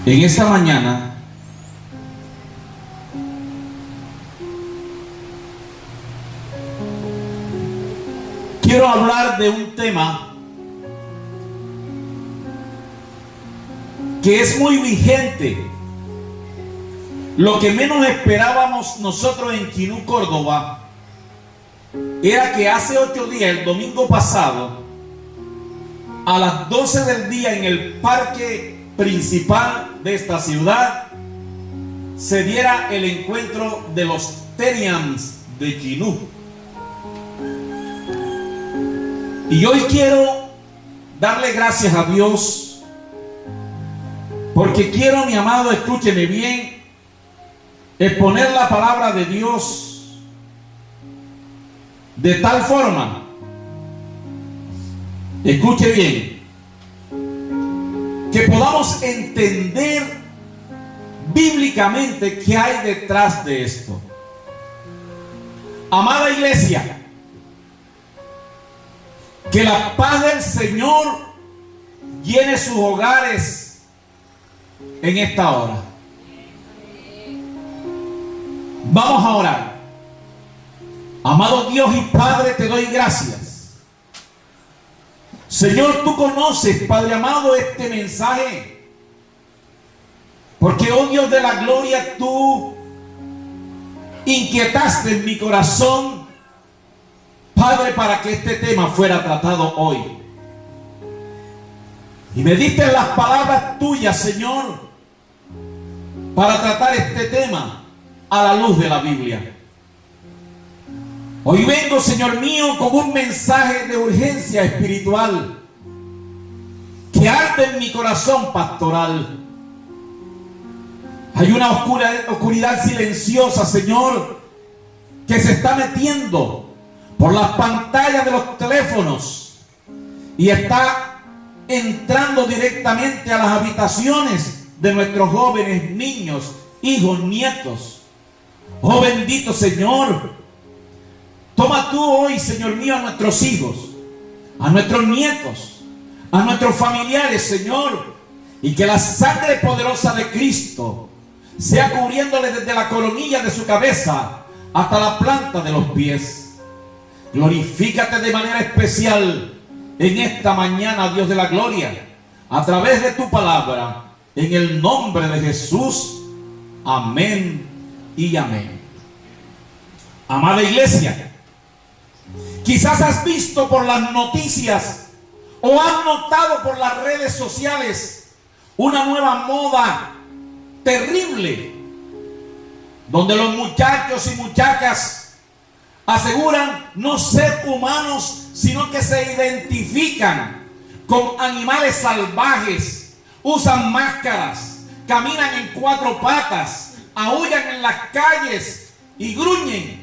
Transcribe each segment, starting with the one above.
En esta mañana quiero hablar de un tema que es muy vigente. Lo que menos esperábamos nosotros en Quinú, Córdoba, era que hace 8 días, el domingo pasado, a las 12 del día en el parque principal de esta ciudad, se diera el encuentro de los Terians de Quinú. Y hoy quiero darle gracias a Dios, porque quiero, mi amado, escúcheme bien, exponer la palabra de Dios de tal forma, escuche bien, que podamos entender bíblicamente qué hay detrás de esto. Amada iglesia, que la paz del Señor llene sus hogares en esta hora. Vamos a orar. Amado Dios y Padre, te doy gracias. Señor, tú conoces, Padre amado, este mensaje, porque, oh Dios de la gloria, tú inquietaste en mi corazón, Padre, para que este tema fuera tratado hoy. Y me diste las palabras tuyas, Señor, para tratar este tema a la luz de la Biblia. Hoy vengo, Señor mío, con un mensaje de urgencia espiritual que arde en mi corazón pastoral. Hay una oscuridad silenciosa, Señor, que se está metiendo por las pantallas de los teléfonos y está entrando directamente a las habitaciones de nuestros jóvenes, niños, hijos, nietos. Oh bendito Señor, toma tú hoy, Señor mío, a nuestros hijos, a nuestros nietos, a nuestros familiares, Señor, y que la sangre poderosa de Cristo sea cubriéndole desde la coronilla de su cabeza hasta la planta de los pies. Glorifícate de manera especial en esta mañana, Dios de la gloria, a través de tu palabra, en el nombre de Jesús. Amén y amén. Amada iglesia, quizás has visto por las noticias o has notado por las redes sociales una nueva moda terrible, donde los muchachos y muchachas aseguran no ser humanos, sino que se identifican con animales salvajes, usan máscaras, caminan en 4 patas, aúllan en las calles y gruñen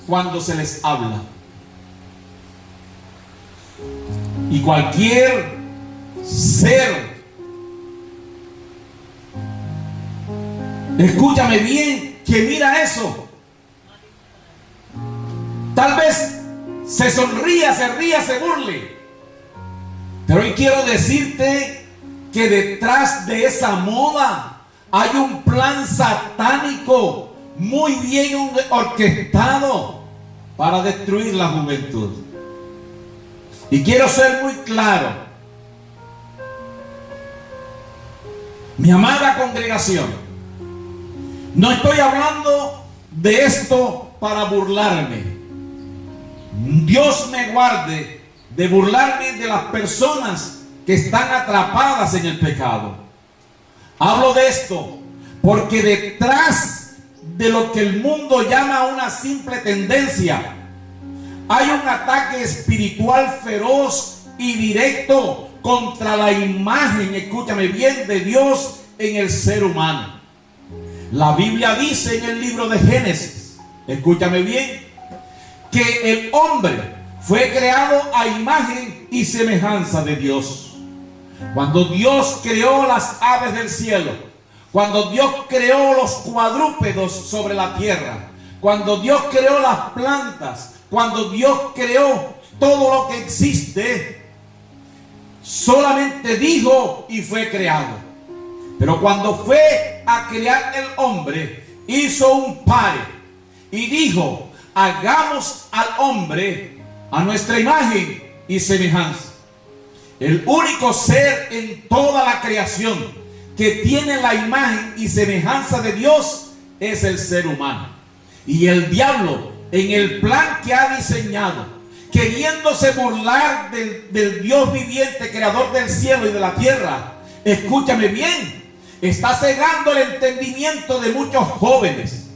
cuando se les habla. Y cualquier ser, escúchame bien, que mira eso, tal vez se sonría, se ría, se burle. Pero hoy quiero decirte que detrás de esa moda hay un plan satánico muy bien orquestado para destruir la juventud. Y quiero ser muy claro, mi amada congregación, no estoy hablando de esto para burlarme. Dios me guarde de burlarme de las personas que están atrapadas en el pecado. Hablo de esto porque detrás de lo que el mundo llama una simple tendencia, hay un ataque espiritual feroz y directo contra la imagen, escúchame bien, de Dios en el ser humano. La Biblia dice en el libro de Génesis, escúchame bien, que el hombre fue creado a imagen y semejanza de Dios. Cuando Dios creó las aves del cielo, cuando Dios creó los cuadrúpedos sobre la tierra, cuando Dios creó las plantas, cuando Dios creó todo lo que existe, solamente dijo y fue creado. Pero cuando fue a crear el hombre, hizo un pare y dijo: hagamos al hombre a nuestra imagen y semejanza. El único ser en toda la creación que tiene la imagen y semejanza de Dios es el ser humano. Y el diablo, en el plan que ha diseñado, queriéndose burlar del Dios viviente, creador del cielo y de la tierra, escúchame bien, está cegando el entendimiento de muchos jóvenes,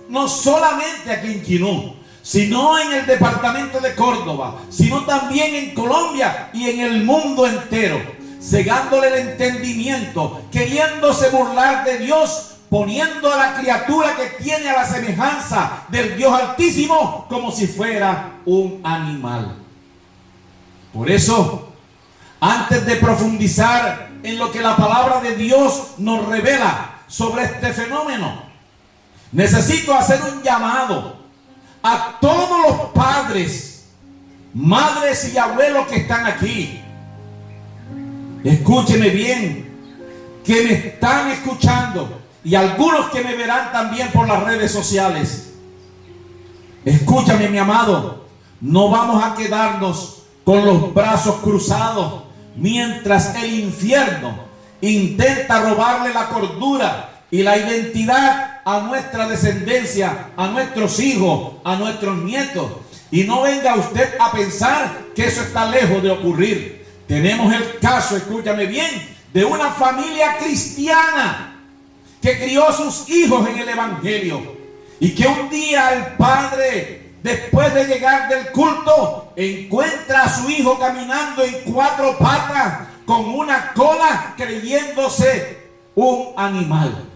no solamente aquí en Quinú, sino en el departamento de Córdoba, sino también en Colombia y en el mundo entero, cegándole el entendimiento, queriéndose burlar de Dios, poniendo a la criatura que tiene a la semejanza del Dios Altísimo como si fuera un animal. Por eso, antes de profundizar en lo que la palabra de Dios nos revela sobre este fenómeno, necesito hacer un llamado a todos los padres, madres y abuelos que están aquí. Escúcheme bien, que me están escuchando, y algunos que me verán también por las redes sociales. Escúchame, mi amado, no vamos a quedarnos con los brazos cruzados mientras el infierno intenta robarle la cordura y la identidad a nuestra descendencia, a nuestros hijos, a nuestros nietos. Y no venga usted a pensar que eso está lejos de ocurrir. Tenemos el caso, escúchame bien, de una familia cristiana que crió a sus hijos en el evangelio, y que un día el padre, después de llegar del culto, encuentra a su hijo caminando en 4 patas con una cola, creyéndose un animal.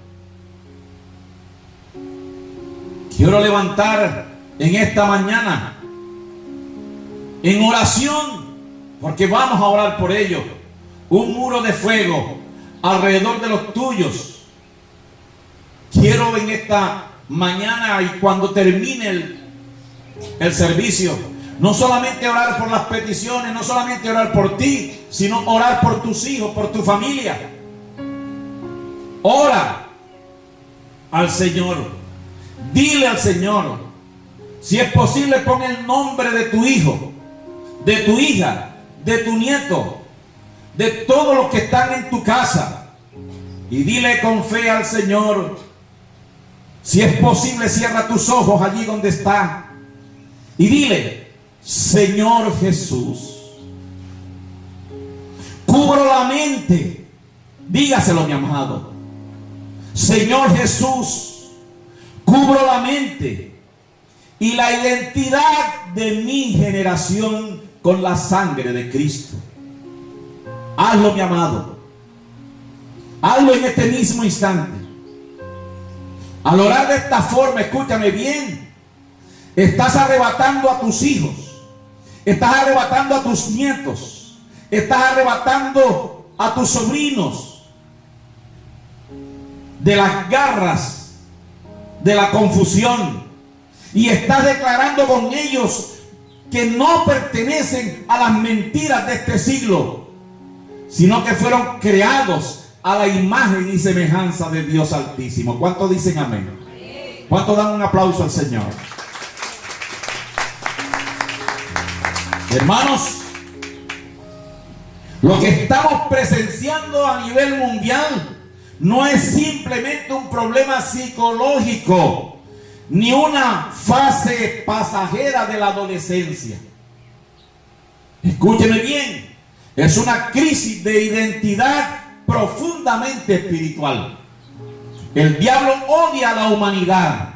Quiero levantar en esta mañana, en oración, porque vamos a orar por ello, un muro de fuego alrededor de los tuyos. Quiero en esta mañana, y cuando termine el servicio, no solamente orar por las peticiones, no solamente orar por ti, sino orar por tus hijos, por tu familia. Ora al Señor. Dile al Señor, si es posible, pon el nombre de tu hijo, de tu hija, de tu nieto, de todos los que están en tu casa, y dile con fe al Señor. Si es posible, cierra tus ojos allí donde está y dile: Señor Jesús, cubro la mente. Dígaselo, mi amado. Señor Jesús, cubro la mente y la identidad de mi generación con la sangre de Cristo. Hazlo, mi amado. Hazlo en este mismo instante. Al orar de esta forma, escúchame bien, estás arrebatando a tus hijos, estás arrebatando a tus nietos, estás arrebatando a tus sobrinos de las garras de la confusión, y estás declarando con ellos que no pertenecen a las mentiras de este siglo, sino que fueron creados a la imagen y semejanza de Dios Altísimo. ¿Cuántos dicen amén? ¿Cuántos dan un aplauso al Señor? Hermanos, lo que estamos presenciando a nivel mundial no es simplemente un problema psicológico, ni una fase pasajera de la adolescencia. Escúcheme bien, es una crisis de identidad profundamente espiritual. El diablo odia a la humanidad,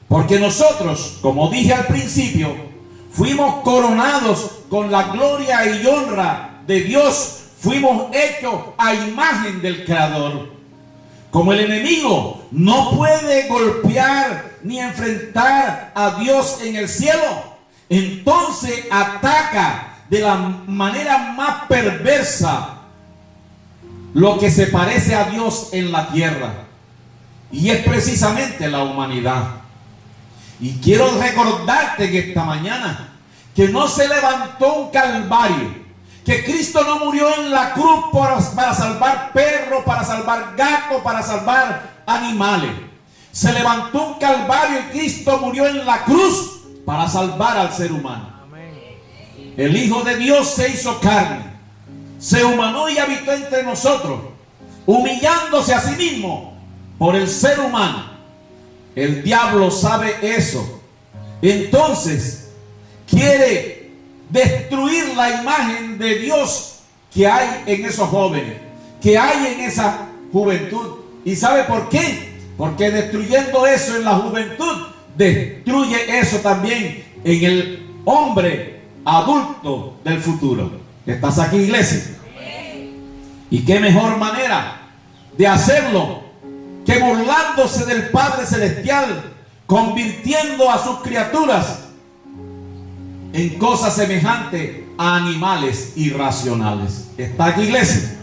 porque nosotros, como dije al principio, fuimos coronados con la gloria y honra de Dios. Fuimos hechos a imagen del Creador. Como el enemigo no puede golpear ni enfrentar a Dios en el cielo, entonces ataca de la manera más perversa lo que se parece a Dios en la tierra, y es precisamente la humanidad. Y quiero recordarte que esta mañana que no se levantó un calvario, que Cristo no murió en la cruz para salvar perros, para salvar gatos, para salvar animales. Se levantó un calvario y Cristo murió en la cruz para salvar al ser humano. El Hijo de Dios se hizo carne, se humanó y habitó entre nosotros, humillándose a sí mismo por el ser humano. El diablo sabe eso. Entonces quiere destruir la imagen de Dios que hay en esos jóvenes, que hay en esa juventud. ¿Y sabe por qué? Porque destruyendo eso en la juventud, destruye eso también en el hombre adulto del futuro. ¿Estás aquí, iglesia? ¿Y qué mejor manera de hacerlo que burlándose del Padre Celestial, convirtiendo a sus criaturas en cosas semejantes a animales irracionales? ¿Está aquí, iglesia?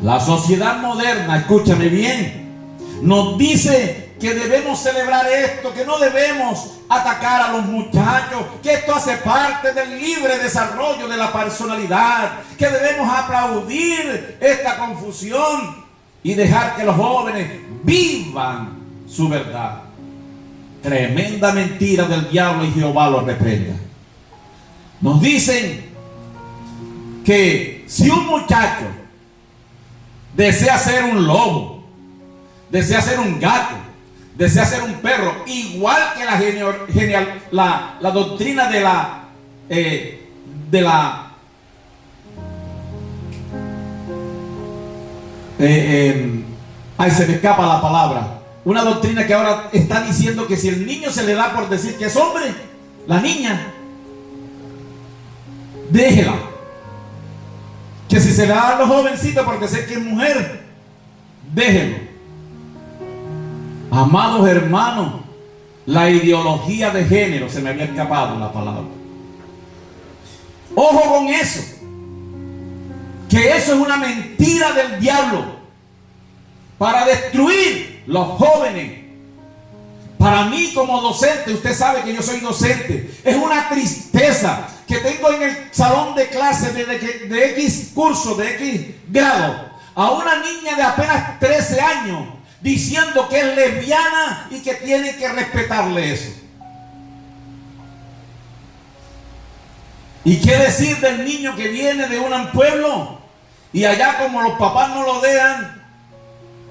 La sociedad moderna, escúchame bien, nos dice que debemos celebrar esto, que no debemos atacar a los muchachos, que esto hace parte del libre desarrollo de la personalidad, que debemos aplaudir esta confusión y dejar que los jóvenes vivan su verdad. Tremenda mentira del diablo, y Jehová lo reprenda. Nos dicen que si un muchacho desea ser un lobo, desea ser un gato, desea ser un perro, igual que la doctrina de la ay, se me escapa la palabra. Una doctrina que ahora está diciendo que si el niño se le da por decir que es hombre, la niña, déjela. Que si se le da a los jovencitos porque sé que es mujer, déjelo. Amados hermanos, la ideología de género, se me había escapado la palabra. Ojo con eso, que eso es una mentira del diablo para destruir los jóvenes. Para mí como docente, usted sabe que yo soy docente, es una tristeza que tengo en el salón de clase de X curso, de X grado, a una niña de apenas 13 años diciendo que es lesbiana y que tiene que respetarle eso. ¿Y qué decir del niño que viene de un pueblo y allá, como los papás no lo dejan,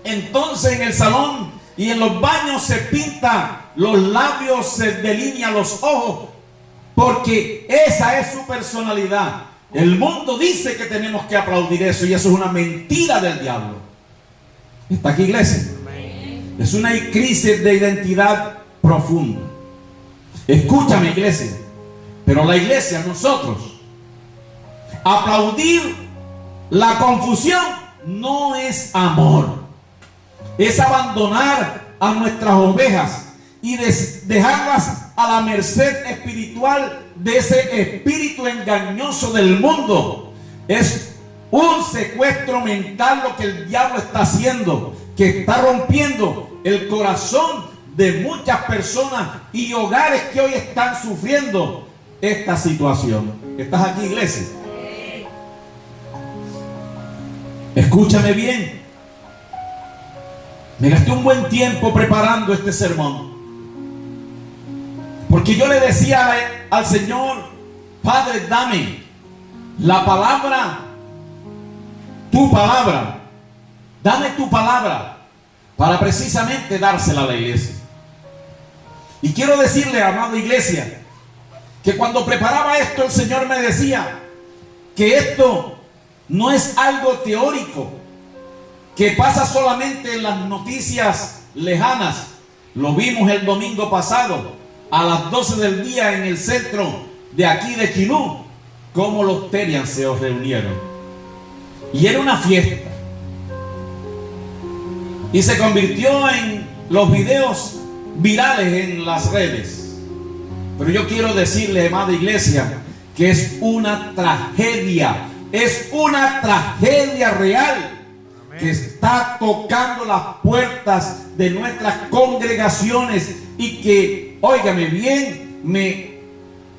entonces en el salón y en los baños se pinta los labios, se delinea los ojos, porque esa es su personalidad? El mundo dice que tenemos que aplaudir eso, y eso es una mentira del diablo. ¿Está aquí, iglesia? Es una crisis de identidad profunda. Escúchame, iglesia. Pero la iglesia, nosotros, aplaudir la confusión no es amor. Es abandonar a nuestras ovejas y dejarlas a la merced espiritual de ese espíritu engañoso del mundo. Es un secuestro mental lo que el diablo está haciendo, que está rompiendo el corazón de muchas personas y hogares que hoy están sufriendo esta situación. ¿Estás aquí, iglesia? Escúchame bien. Me gasté un buen tiempo preparando este sermón, porque yo le decía al Señor: Padre, dame la palabra, tu palabra, dame tu palabra para precisamente dársela a la iglesia. Y quiero decirle, amada iglesia, que cuando preparaba esto, el Señor me decía que esto no es algo teórico, que pasa solamente en las noticias lejanas. Lo vimos el domingo pasado a las 12 del día en el centro de aquí de Quilú, cómo los Terians se reunieron. Y era una fiesta. Y se convirtió en los videos virales en las redes. Pero yo quiero decirle, amada iglesia, que es una tragedia. Es una tragedia real que está tocando las puertas de nuestras congregaciones y que, óigame bien, me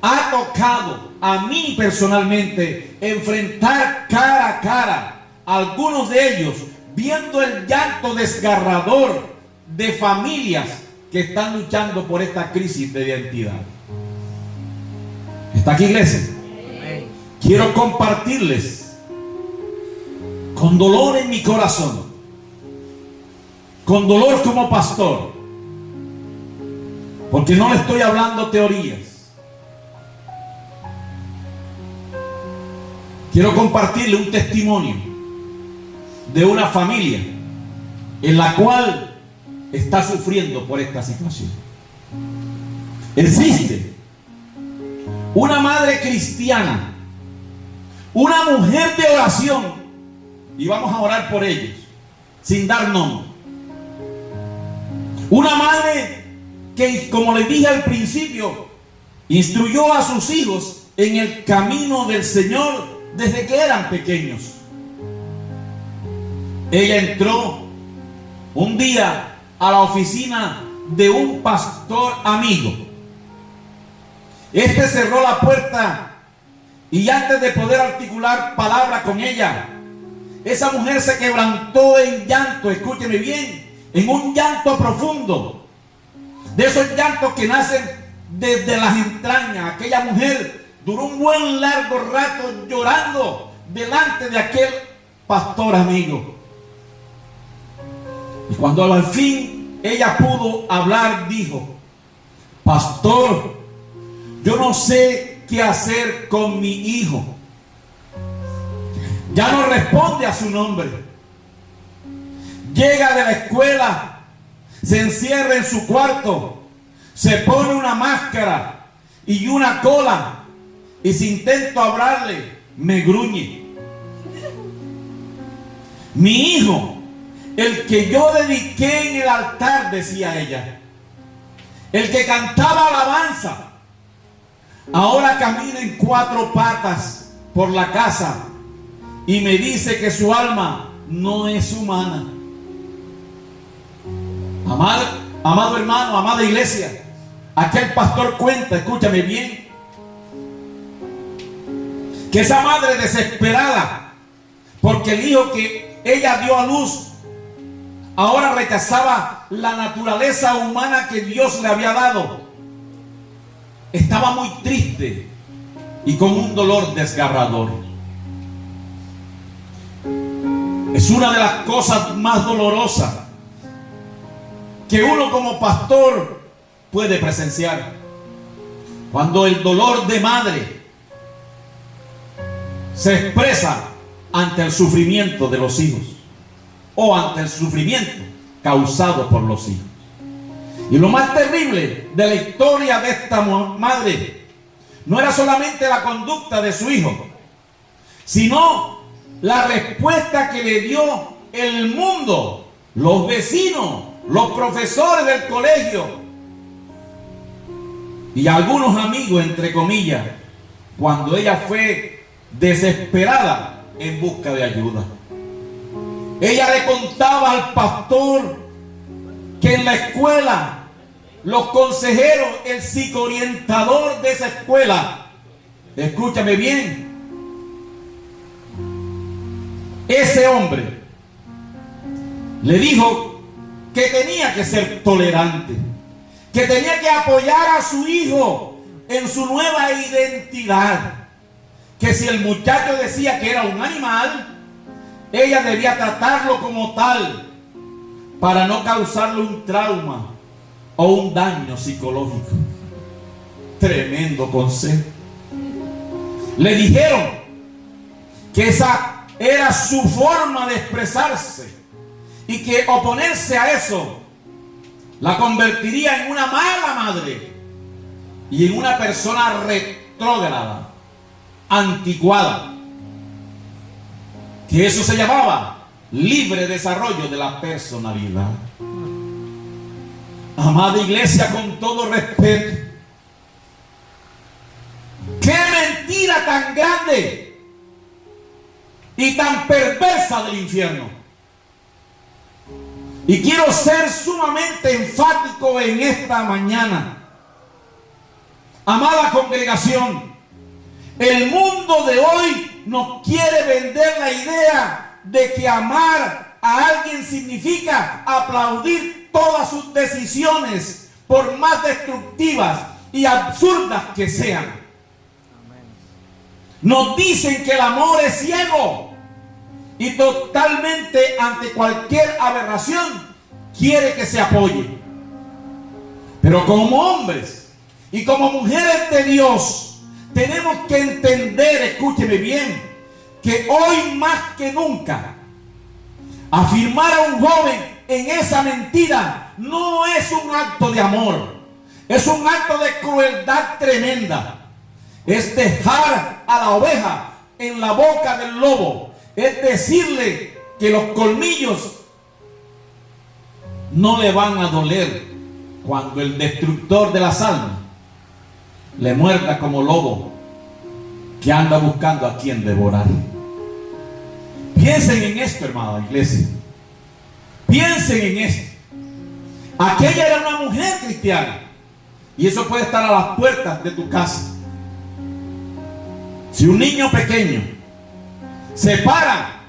ha tocado a mí personalmente enfrentar cara a cara a algunos de ellos, viendo el llanto desgarrador de familias que están luchando por esta crisis de identidad. ¿Está aquí, iglesia? Quiero compartirles con dolor en mi corazón, con dolor como pastor, porque no le estoy hablando teorías. Quiero compartirle un testimonio de una familia en la cual está sufriendo por esta situación. Existe una madre cristiana, una mujer de oración, y vamos a orar por ellos sin dar nombre. Una madre que, como les dije al principio, instruyó a sus hijos en el camino del Señor desde que eran pequeños. Ella entró un día a la oficina de un pastor amigo. Este cerró la puerta y antes de poder articular palabra con ella, esa mujer se quebrantó en llanto. Escúcheme bien, en un llanto profundo, de esos llantos que nacen desde las entrañas. Aquella mujer duró un buen largo rato llorando delante de aquel pastor amigo. Y cuando al fin ella pudo hablar, dijo: pastor, yo no sé qué hacer con mi hijo. Ya no responde a su nombre. Llega de la escuela, se encierra en su cuarto, se pone una máscara y una cola, y si intento hablarle, me gruñe. Mi hijo, el que yo dediqué en el altar, decía ella, el que cantaba alabanza, ahora camina en 4 patas por la casa y me dice que su alma no es humana. Amado hermano, amada iglesia, aquel pastor cuenta, escúchame bien, que esa madre desesperada porque el hijo que ella dio a luz ahora rechazaba la naturaleza humana que Dios le había dado, estaba muy triste y con un dolor desgarrador. Es una de las cosas más dolorosas que uno como pastor puede presenciar, cuando el dolor de madre se expresa ante el sufrimiento de los hijos o ante el sufrimiento causado por los hijos. Y lo más terrible de la historia de esta madre no era solamente la conducta de su hijo, sino la respuesta que le dio el mundo, los vecinos, los profesores del colegio y algunos amigos, entre comillas, cuando ella fue desesperada en busca de ayuda. Ella le contaba al pastor que en la escuela los consejeros, el psicoorientador de esa escuela, escúchame bien, ese hombre le dijo que tenía que ser tolerante, que tenía que apoyar a su hijo en su nueva identidad, que si el muchacho decía que era un animal, ella debía tratarlo como tal para no causarle un trauma o un daño psicológico. Tremendo consejo. Le dijeron que esa era su forma de expresarse y que oponerse a eso la convertiría en una mala madre y en una persona retrógrada, anticuada, que eso se llamaba libre desarrollo de la personalidad. Amada iglesia, con todo respeto, qué mentira tan grande y tan perversa del infierno. Y quiero ser sumamente enfático en esta mañana. Amada congregación, el mundo de hoy nos quiere vender la idea de que amar a alguien significa aplaudir todas sus decisiones, por más destructivas y absurdas que sean. Nos dicen que el amor es ciego y totalmente ante cualquier aberración quiere que se apoye. Pero como hombres y como mujeres de Dios tenemos que entender, escúcheme bien, que hoy más que nunca afirmar a un joven en esa mentira no es un acto de amor, es un acto de crueldad tremenda. Es dejar a la oveja en la boca del lobo. Es decirle que los colmillos no le van a doler cuando el destructor de las almas le muerda como lobo que anda buscando a quien devorar. Piensen en esto, hermana iglesia. Piensen en esto. Aquella era una mujer cristiana, y eso puede estar a las puertas de tu casa. Si un niño pequeño se para,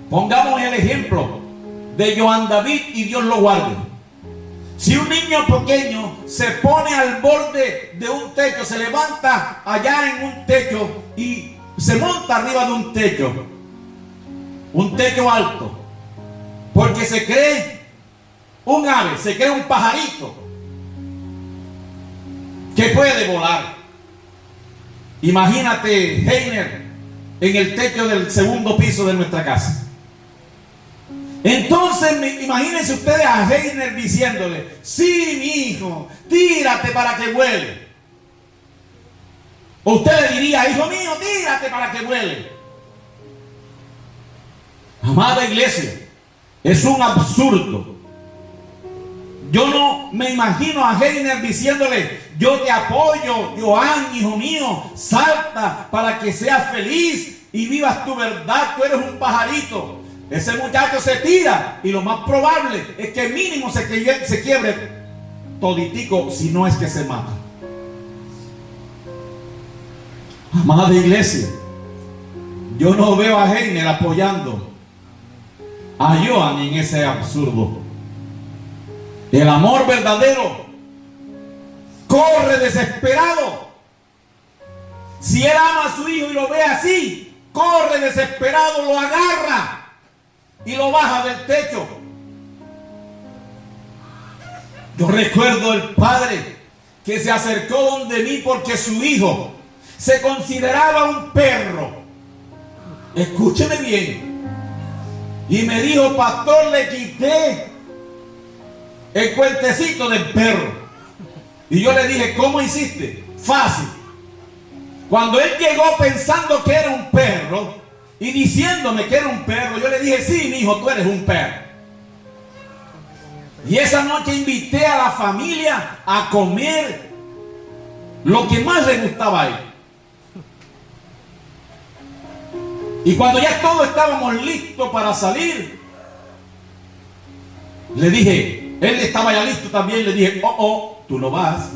pongamos el ejemplo de Joan David y Dios lo guarde. Si un niño pequeño se pone al borde de un techo, se levanta allá en un techo y se monta arriba de un techo alto, porque se cree un ave, se cree un pajarito que puede volar. Imagínate Heiner en el techo del segundo piso de nuestra casa. Entonces imagínense ustedes a Heiner diciéndole: sí, mi hijo, tírate para que vuele. O usted le diría: hijo mío, tírate para que vuele. Amada iglesia, es un absurdo. Yo no me imagino a Heiner diciéndole: yo te apoyo, Joan, hijo mío, salta para que seas feliz y vivas tu verdad, tú eres un pajarito. Ese muchacho se tira y lo más probable es que mínimo se quiebre toditico, si no es que se mata. Amada iglesia, yo no veo a Heiner apoyando a Joan en ese absurdo. El amor verdadero corre desesperado. Si él ama a su hijo y lo ve así, corre desesperado, lo agarra y lo baja del techo. Yo recuerdo el padre que se acercó donde mí porque su hijo se consideraba un perro. Escúcheme bien. Y me dijo: pastor, le quité el cuentecito del perro. Y yo le dije: ¿cómo hiciste? Fácil. Cuando él llegó pensando que era un perro y diciéndome que era un perro, yo le dije: sí, mi hijo, tú eres un perro. Y esa noche invité a la familia a comer lo que más le gustaba a él. Y cuando ya todos estábamos listos para salir, le dije, él estaba ya listo también, le dije: oh, tú no vas.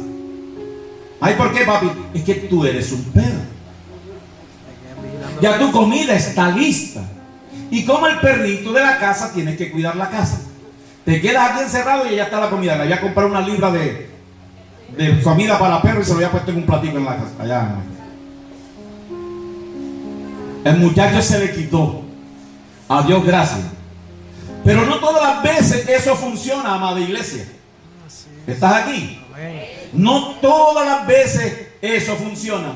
Ay, ¿por qué, papi? Es que tú eres un perro. Ya tu comida está lista. Y como el perrito de la casa, tienes que cuidar la casa. Te quedas aquí encerrado y ya está la comida. Le había comprado una libra de comida para perro y se lo había puesto en un platito en la casa. Allá. El muchacho se le quitó. A Dios gracias. Pero no todas las veces eso funciona, amada iglesia. ¿Estás aquí? No todas las veces eso funciona.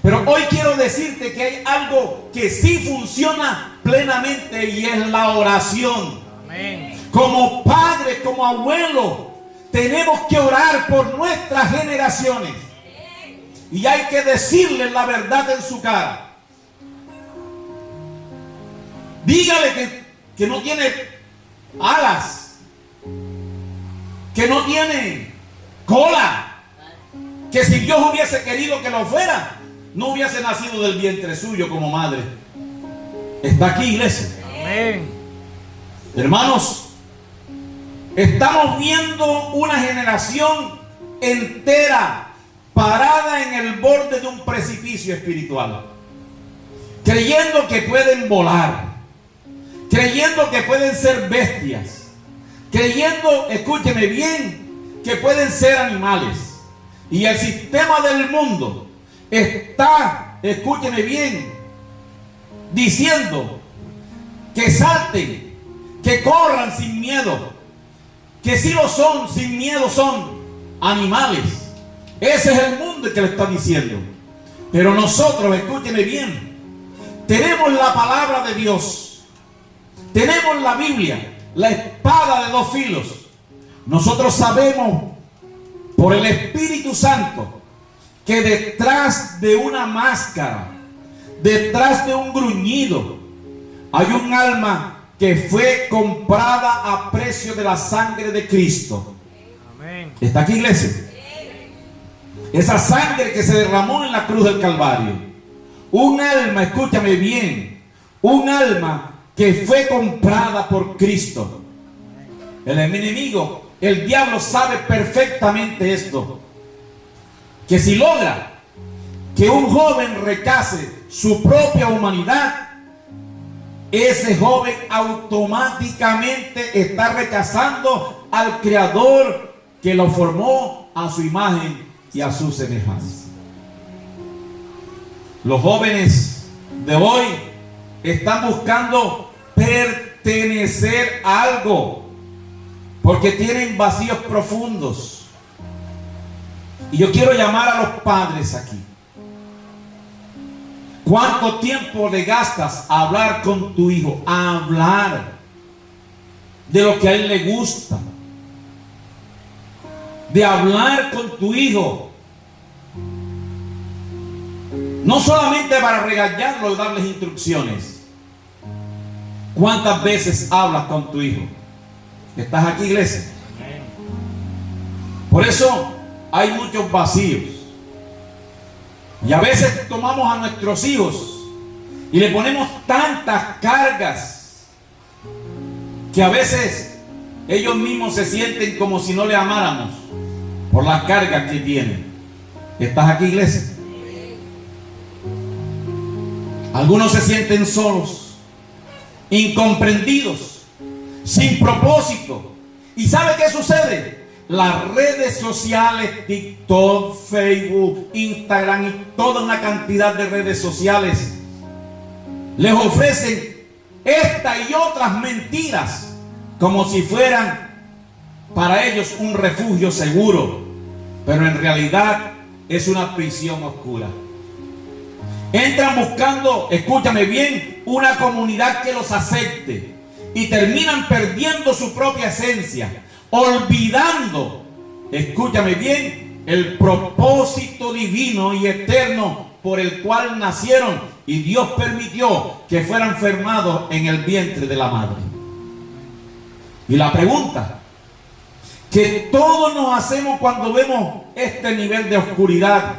Pero hoy quiero decirte que hay algo que sí funciona plenamente, y es la oración. Como padres, como abuelos, tenemos que orar por nuestras generaciones. Y hay que decirles la verdad en su cara. Dígale que no tiene alas, que no tiene cola, que si Dios hubiese querido que lo fuera, no hubiese nacido del vientre suyo como madre. Está aquí, iglesia. Amén. Hermanos, estamos viendo una generación entera parada en el borde de un precipicio espiritual, creyendo que pueden volar, creyendo que pueden ser bestias, creyendo, escúcheme bien, que pueden ser animales. Y el sistema del mundo está, escúcheme bien, diciendo que salten, que corran sin miedo, que si lo son, sin miedo son animales. Ese es el mundo que le está diciendo. Pero nosotros, escúcheme bien, tenemos la palabra de Dios, tenemos la Biblia, la espada de dos filos. Nosotros sabemos por el Espíritu Santo que detrás de una máscara, detrás de un gruñido, hay un alma que fue comprada a precio de la sangre de Cristo. Amén. ¿Está aquí, iglesia? Esa sangre que se derramó en la cruz del Calvario. Un alma, escúchame bien, un alma que fue comprada por Cristo. El enemigo, el diablo, sabe perfectamente esto, que si logra que un joven rechace su propia humanidad, ese joven automáticamente está rechazando al Creador que lo formó a su imagen y a su semejanza. Los jóvenes de hoy están buscando pertenecer a algo porque tienen vacíos profundos. Y yo quiero llamar a los padres aquí. ¿Cuánto tiempo le gastas a hablar con tu hijo? A hablar de lo que a él le gusta. De hablar con tu hijo. No solamente para regañarlo y darles instrucciones. ¿Cuántas veces hablas con tu hijo? ¿Estás aquí, iglesia? Por eso hay muchos vacíos. Y a veces tomamos a nuestros hijos y le ponemos tantas cargas que a veces ellos mismos se sienten como si no le amáramos por las cargas que tienen. ¿Estás aquí, iglesia? Algunos se sienten solos, incomprendidos, sin propósito. ¿Y sabe qué sucede? Las redes sociales, TikTok, Facebook, Instagram y toda una cantidad de redes sociales les ofrecen esta y otras mentiras como si fueran para ellos un refugio seguro, pero en realidad es una prisión oscura. Entran buscando, escúchame bien, una comunidad que los acepte y terminan perdiendo su propia esencia, olvidando, escúchame bien, el propósito divino y eterno por el cual nacieron y Dios permitió que fueran formados en el vientre de la madre. Y la pregunta que todos nos hacemos cuando vemos este nivel de oscuridad,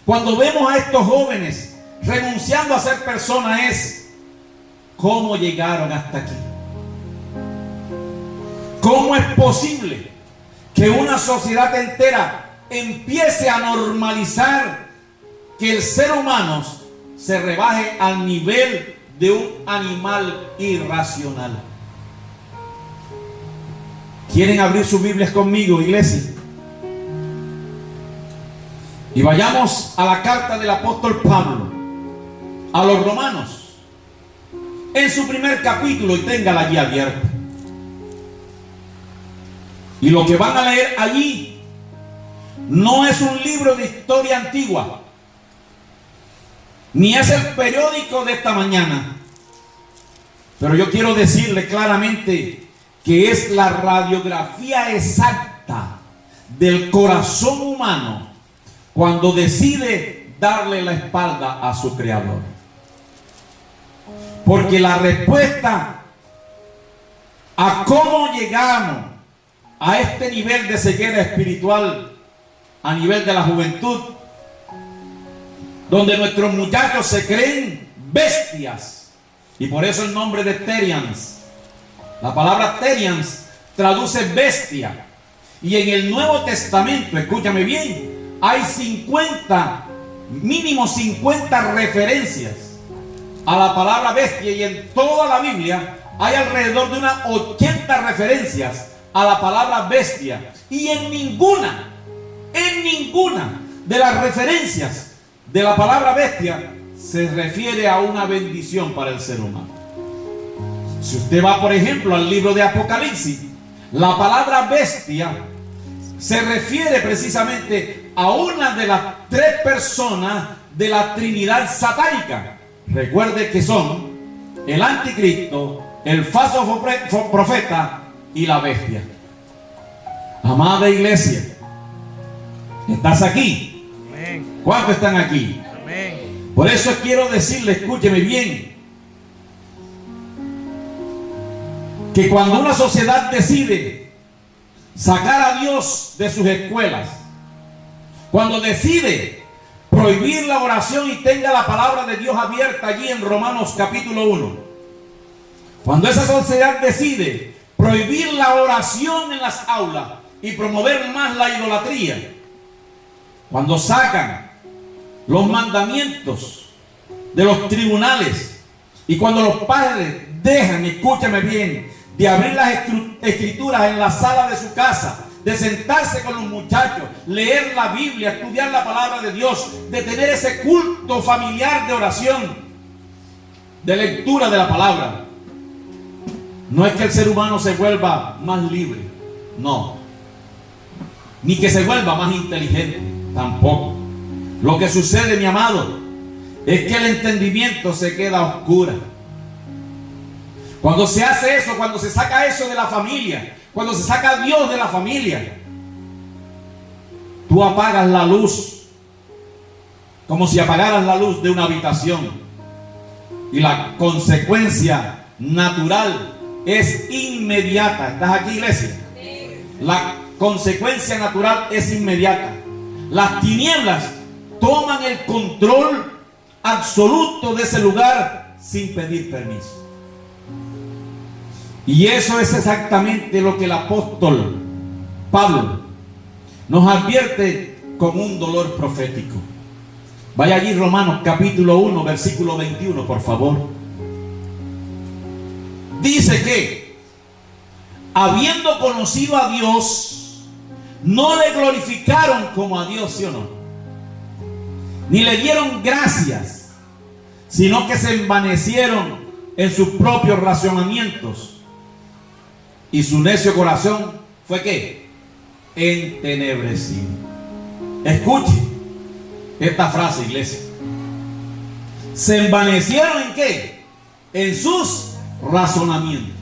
cuando vemos a estos jóvenes renunciando a ser personas, es: ¿cómo llegaron hasta aquí? ¿Cómo es posible que una sociedad entera empiece a normalizar que el ser humano se rebaje al nivel de un animal irracional? ¿Quieren abrir sus Biblias conmigo, iglesia? Y vayamos a la carta del apóstol Pablo a los romanos, en su primer capítulo, y téngala allí abierta. Y lo que van a leer allí no es un libro de historia antigua, ni es el periódico de esta mañana, pero yo quiero decirle claramente que es la radiografía exacta del corazón humano cuando decide darle la espalda a su Creador. Porque la respuesta a cómo llegamos a este nivel de ceguera espiritual a nivel de la juventud, donde nuestros muchachos se creen bestias, y por eso el nombre de Terians. La palabra Terians traduce bestia, y en el Nuevo Testamento, escúchame bien, hay mínimo 50 referencias a la palabra bestia, y en toda la Biblia hay alrededor de unas 80 referencias a la palabra bestia, y en ninguna de las referencias de la palabra bestia se refiere a una bendición para el ser humano. Si usted va, por ejemplo, al libro de Apocalipsis, la palabra bestia se refiere precisamente a una de las 3 personas de la Trinidad satánica. Recuerde que son el anticristo, el falso profeta y la bestia. Amada iglesia, ¿estás aquí? Amén. ¿Cuántos están aquí? Amén. Por eso quiero decirle, escúcheme bien, que cuando una sociedad decide sacar a Dios de sus escuelas, cuando decide prohibir la oración y tenga la palabra de Dios abierta allí en Romanos capítulo 1, cuando esa sociedad decide prohibir la oración en las aulas y promover más la idolatría, cuando sacan los mandamientos de los tribunales, y cuando los padres dejan, escúchame bien, de abrir las escrituras en la sala de su casa, de sentarse con los muchachos, leer la Biblia, estudiar la palabra de Dios, de tener ese culto familiar de oración, de lectura de la palabra, no es que el ser humano se vuelva más libre, no, ni que se vuelva más inteligente, tampoco. Lo que sucede, mi amado, es que el entendimiento se queda a oscuras. Cuando se hace eso, cuando se saca eso de la familia, cuando se saca a Dios de la familia, tú apagas la luz como si apagaras la luz de una habitación, y la consecuencia natural es inmediata. ¿Estás aquí, iglesia? La consecuencia natural es inmediata. Las tinieblas toman el control absoluto de ese lugar sin pedir permiso. Y eso es exactamente lo que el apóstol Pablo nos advierte con un dolor profético. Vaya allí Romanos capítulo 1, versículo 21, por favor. Dice que, habiendo conocido a Dios, no le glorificaron como a Dios, ¿sí o no? Ni le dieron gracias, sino que se envanecieron en sus propios razonamientos, y su necio corazón fue ¿qué? Entenebrecido. Escuche esta frase, iglesia. ¿Se envanecieron en qué? En sus razonamientos.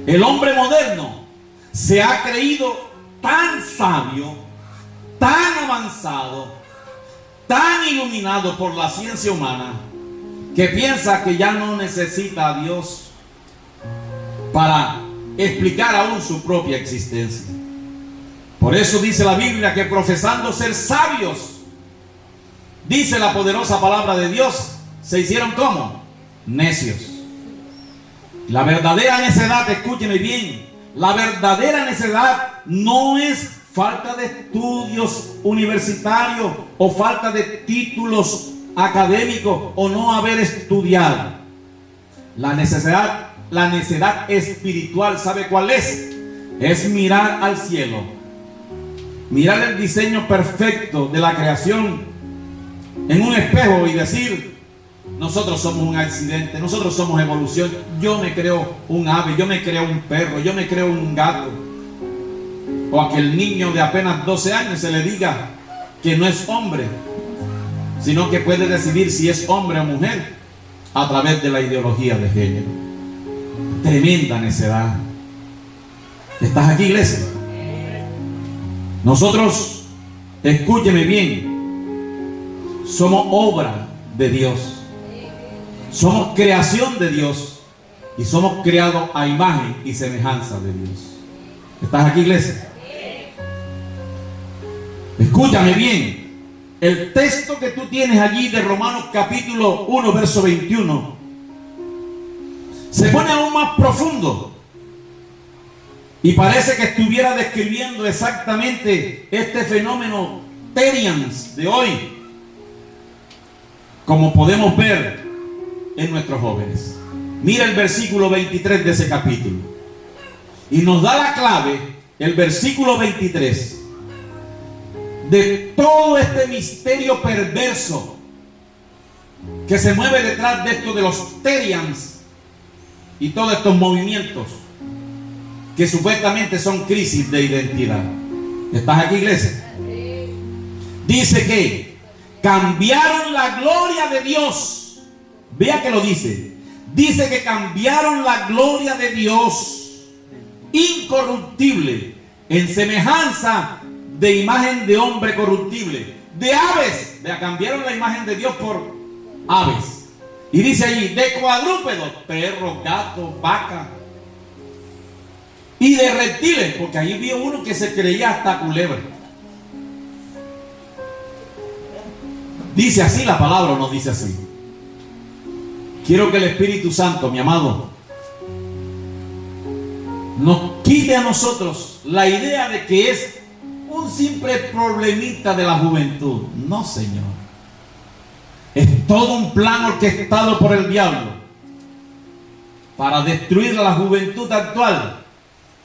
El hombre moderno se ha creído tan sabio, tan avanzado, tan iluminado por la ciencia humana, que piensa que ya no necesita a Dios para explicar aún su propia existencia. Por eso dice la Biblia que, profesando ser sabios, dice la poderosa palabra de Dios, se hicieron ¿cómo? Necios. La verdadera necedad, escúcheme bien, la verdadera necedad no es falta de estudios universitarios o falta de títulos académicos o no haber estudiado. La necedad espiritual, ¿sabe cuál es? Es mirar al cielo, mirar el diseño perfecto de la creación en un espejo y decir: nosotros somos un accidente, nosotros somos evolución. Yo me creo un ave, yo me creo un perro, yo me creo un gato. O a que el niño de apenas 12 años se le diga que no es hombre, sino que puede decidir si es hombre o mujer a través de la ideología de género. Tremenda necedad. ¿Estás aquí, iglesia? Nosotros, escúcheme bien, somos obra de Dios, somos creación de Dios y somos creados a imagen y semejanza de Dios. ¿Estás aquí, iglesia? Escúchame bien. El texto que tú tienes allí de Romanos capítulo 1, verso 21, se pone aún más profundo y parece que estuviera describiendo exactamente este fenómeno Terians de hoy, como podemos ver en nuestros jóvenes. Mira el versículo 23 de ese capítulo. Y nos da la clave, el versículo 23, de todo este misterio perverso que se mueve detrás de esto de los Terians y todos estos movimientos que supuestamente son crisis de identidad. ¿Estás aquí, iglesia? Dice que cambiaron la gloria de Dios. Vea que lo dice. Dice que cambiaron la gloria de Dios incorruptible en semejanza de imagen de hombre corruptible, de aves. Vea, cambiaron la imagen de Dios por aves. Y dice allí, de cuadrúpedos, perros, gatos, vacas, y de reptiles, porque ahí vio uno que se creía hasta culebra. ¿Dice así la palabra o no dice así? Quiero que el Espíritu Santo, mi amado, nos quite a nosotros la idea de que es un simple problemita de la juventud. No, Señor. Es todo un plan orquestado por el diablo para destruir a la juventud actual.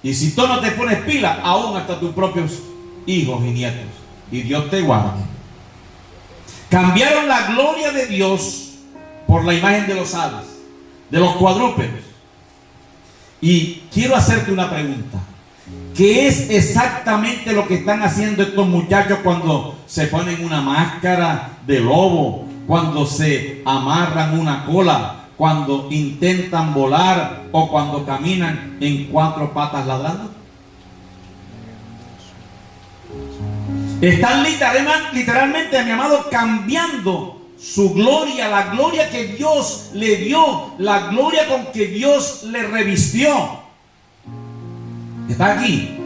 Y si tú no te pones pila, aún hasta tus propios hijos y nietos. Y Dios te guarde. Cambiaron la gloria de Dios por la imagen de los aves, de los cuadrúpedos. Y quiero hacerte una pregunta. ¿Qué es exactamente lo que están haciendo estos muchachos cuando se ponen una máscara de lobo, cuando se amarran una cola, cuando intentan volar o cuando caminan en cuatro patas ladrando? Están literalmente, mi amado, cambiando su gloria, la gloria que Dios le dio, la gloria con que Dios le revistió. Está aquí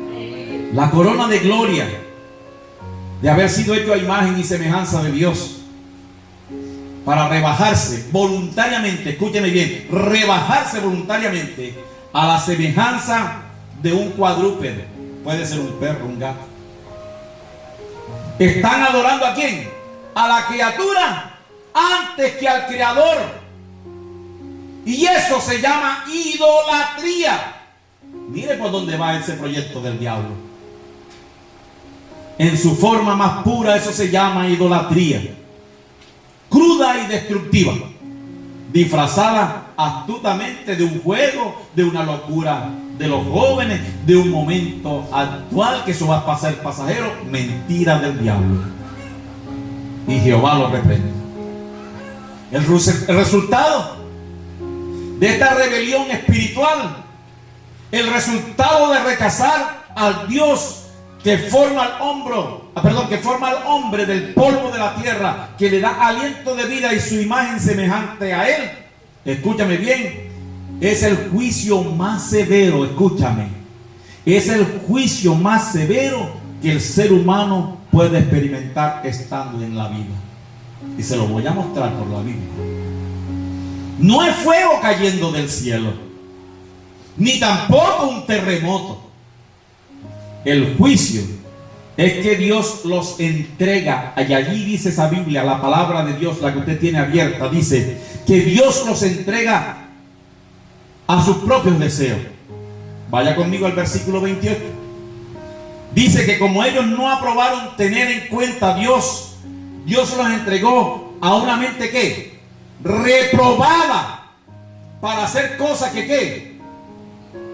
la corona de gloria de haber sido hecho a imagen y semejanza de Dios, para rebajarse voluntariamente, escúcheme bien, rebajarse voluntariamente a la semejanza de un cuadrúpedo. Puede ser un perro, un gato. Están adorando ¿a quién? A la criatura antes que al Creador. Y eso se llama idolatría. Mire por dónde va ese proyecto del diablo. En su forma más pura, eso se llama idolatría. Cruda y destructiva, disfrazada astutamente de un juego, de una locura de los jóvenes, de un momento actual, que eso va a pasar pasajero. Mentira del diablo. Y Jehová lo reprende. El resultado de esta rebelión espiritual, el resultado de rechazar al Dios que forma al hombre del polvo de la tierra, que le da aliento de vida y su imagen semejante a él. Escúchame bien, es el juicio más severo, escúchame, es el juicio más severo que el ser humano puede experimentar estando en la vida. Y se lo voy a mostrar por la Biblia. No es fuego cayendo del cielo, ni tampoco un terremoto. El juicio es que Dios los entrega. Y allí dice esa Biblia, la palabra de Dios, la que usted tiene abierta, dice que Dios los entrega a sus propios deseos. Vaya conmigo al versículo 28. Dice que como ellos no aprobaron tener en cuenta a Dios, Dios los entregó a una mente ¿qué? Reprobada, para hacer cosas que ¿qué?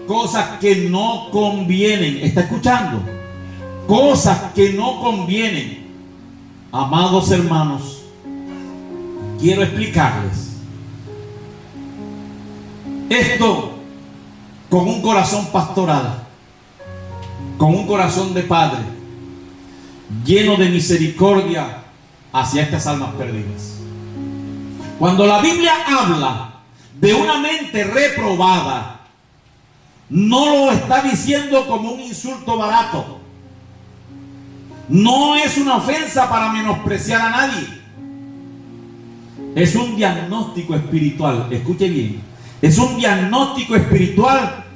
Cosas que no convienen. ¿Está escuchando? Cosas que no convienen. Amados hermanos, quiero explicarles esto con un corazón pastoral, con un corazón de padre, lleno de misericordia hacia estas almas perdidas. Cuando la Biblia habla de una mente reprobada, no lo está diciendo como un insulto barato. No es una ofensa para menospreciar a nadie. Es un diagnóstico espiritual. Escuche bien. Es un diagnóstico espiritual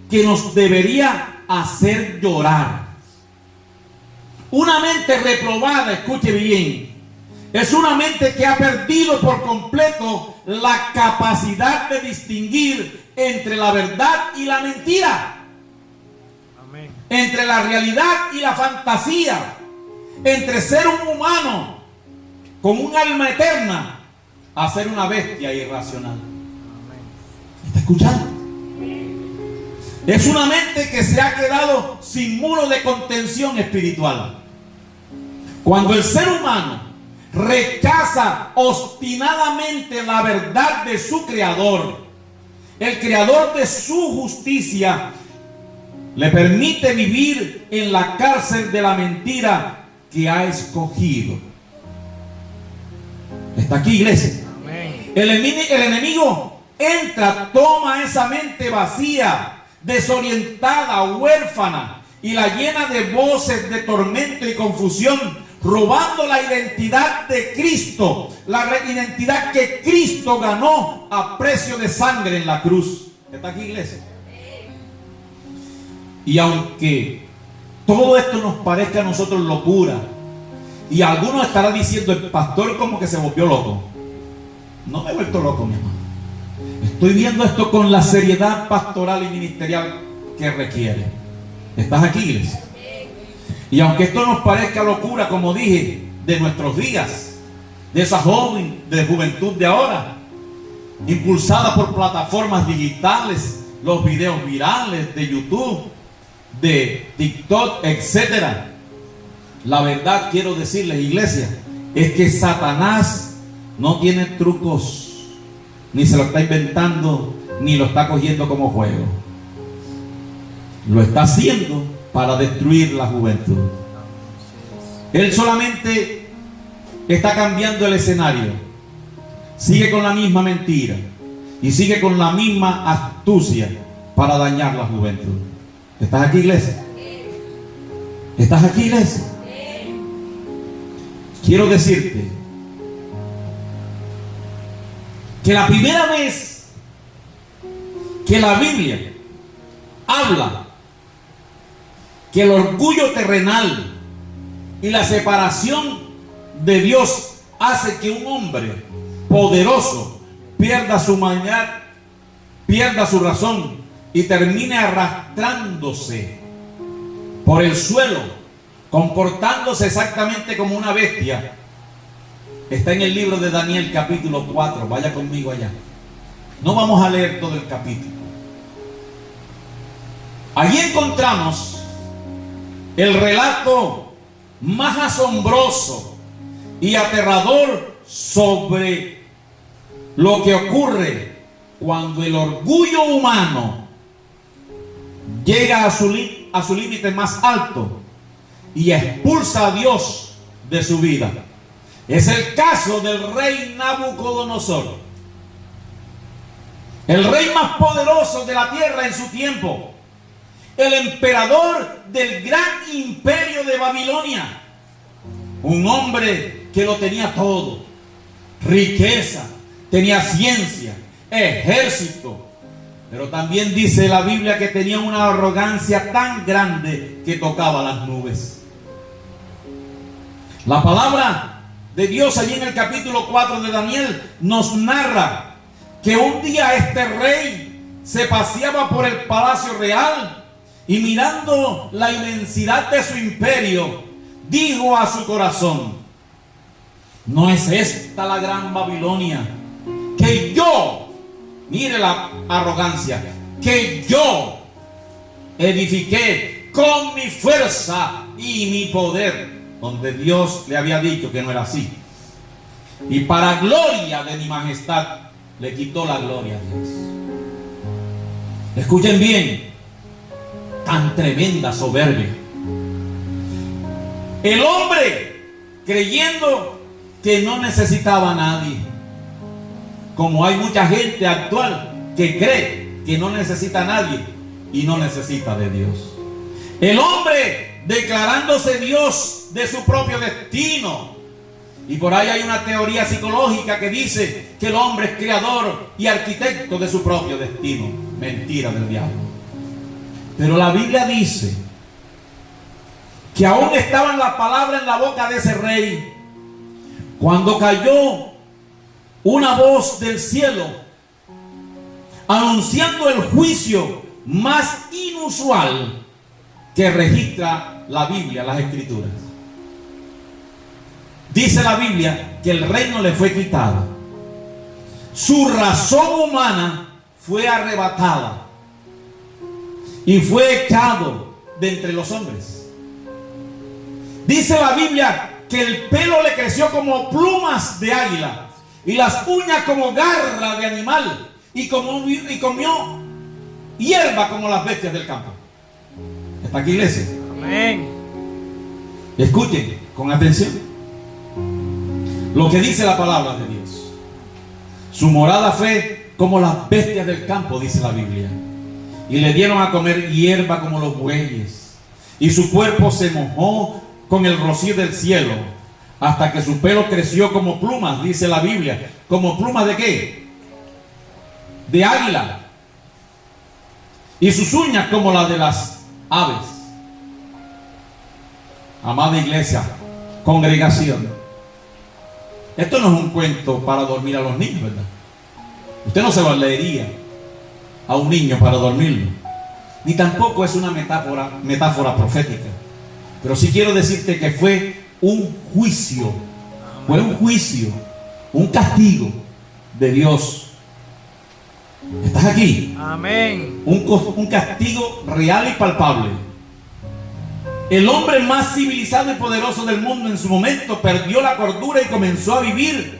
que nos debería hacer llorar. Una mente reprobada, escuche bien, es una mente que ha perdido por completo la capacidad de distinguir entre la verdad y la mentira. Amén. Entre la realidad y la fantasía. Entre ser un humano con un alma eterna a ser una bestia irracional. Amén. ¿Está escuchando? Es una mente que se ha quedado sin muro de contención espiritual. Cuando el ser humano rechaza obstinadamente la verdad de su Creador, el Creador de su justicia le permite vivir en la cárcel de la mentira que ha escogido. ¿Está aquí, iglesia? Amén. El enemigo entra, toma esa mente vacía, desorientada, huérfana, y la llena de voces de tormento y confusión, robando la identidad de Cristo, la identidad que Cristo ganó a precio de sangre en la cruz. ¿Está aquí, iglesia? Y aunque todo esto nos parezca a nosotros locura, y algunos estarán diciendo, el pastor como que se volvió loco. No me he vuelto loco, mi hermano. Estoy viendo esto con la seriedad pastoral y ministerial que requiere. ¿Estás aquí, iglesia? Y aunque esto nos parezca locura, como dije, de nuestros días, de esa joven de juventud de ahora, impulsada por plataformas digitales, los videos virales de YouTube, de TikTok, etcétera, la verdad, quiero decirles, iglesia, es que Satanás no tiene trucos, ni se lo está inventando, ni lo está cogiendo como juego. Lo está haciendo para destruir la juventud. Él solamente está cambiando el escenario. Sigue con la misma mentira y sigue con la misma astucia para dañar la juventud. ¿Estás aquí, iglesia? ¿Estás aquí, iglesia? Quiero decirte que la primera vez que la Biblia habla que el orgullo terrenal y la separación de Dios hace que un hombre poderoso pierda su humanidad, pierda su razón y termine arrastrándose por el suelo, comportándose exactamente como una bestia, está en el libro de Daniel capítulo 4. Vaya conmigo allá. No vamos a leer todo el capítulo. Allí encontramos el relato más asombroso y aterrador sobre lo que ocurre cuando el orgullo humano llega a su límite más alto y expulsa a Dios de su vida. Es el caso del rey Nabucodonosor, el rey más poderoso de la tierra en su tiempo, el emperador del gran imperio de Babilonia, un hombre que lo tenía todo: riqueza, tenía ciencia, ejército, pero también dice la Biblia que tenía una arrogancia tan grande que tocaba las nubes. La palabra de Dios allí en el capítulo 4 de Daniel nos narra que un día este rey se paseaba por el palacio real y, mirando la inmensidad de su imperio, dijo a su corazón: ¿no es esta la gran Babilonia que yo, mire la arrogancia, que yo edifiqué con mi fuerza y mi poder? Donde Dios le había dicho que no era así. Y para gloria de mi majestad le quitó la gloria a Dios. Escuchen bien, tan tremenda soberbia. El hombre creyendo que no necesitaba a nadie, como hay mucha gente actual que cree que no necesita a nadie y no necesita de Dios. El hombre declarándose Dios de su propio destino. Y por ahí hay una teoría psicológica que dice que el hombre es creador y arquitecto de su propio destino. Mentira del diablo. Pero la Biblia dice que aún estaban las palabras en la boca de ese rey, cuando cayó una voz del cielo anunciando el juicio más inusual que registra la Biblia, las Escrituras. Dice la Biblia que el reino le fue quitado, su razón humana fue arrebatada y fue echado de entre los hombres. Dice la Biblia que el pelo le creció como plumas de águila y las uñas como garra de animal, y comió hierba como las bestias del campo. ¿Está aquí, iglesia? Amén. Escuchen con atención lo que dice la palabra de Dios. Su morada fue como las bestias del campo, dice la Biblia, y le dieron a comer hierba como los bueyes, y su cuerpo se mojó con el rocío del cielo, hasta que su pelo creció como plumas, dice la Biblia. ¿Como plumas de qué? De águila. Y sus uñas como las de las aves. Amada iglesia, congregación, esto no es un cuento para dormir a los niños, ¿verdad? Usted no se lo leería a un niño para dormirlo, ni tampoco es una metáfora profética. Pero sí quiero decirte que fue un juicio, un castigo de Dios. ¿Estás aquí? Amén. Un castigo real y palpable. El hombre más civilizado y poderoso del mundo en su momento perdió la cordura y comenzó a vivir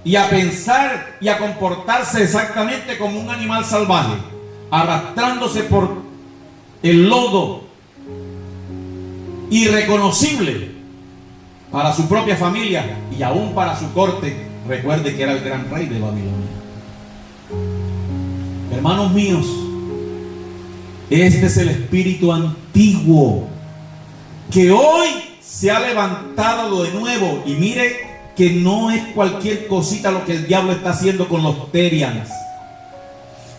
y a pensar y a comportarse exactamente como un animal salvaje, arrastrándose por el lodo irreconocible para su propia familia y aún para su corte. Recuerde que era el gran rey de Babilonia. Hermanos míos, este es el espíritu antiguo que hoy se ha levantado de nuevo. Y mire que no es cualquier cosita lo que el diablo está haciendo con los Terians.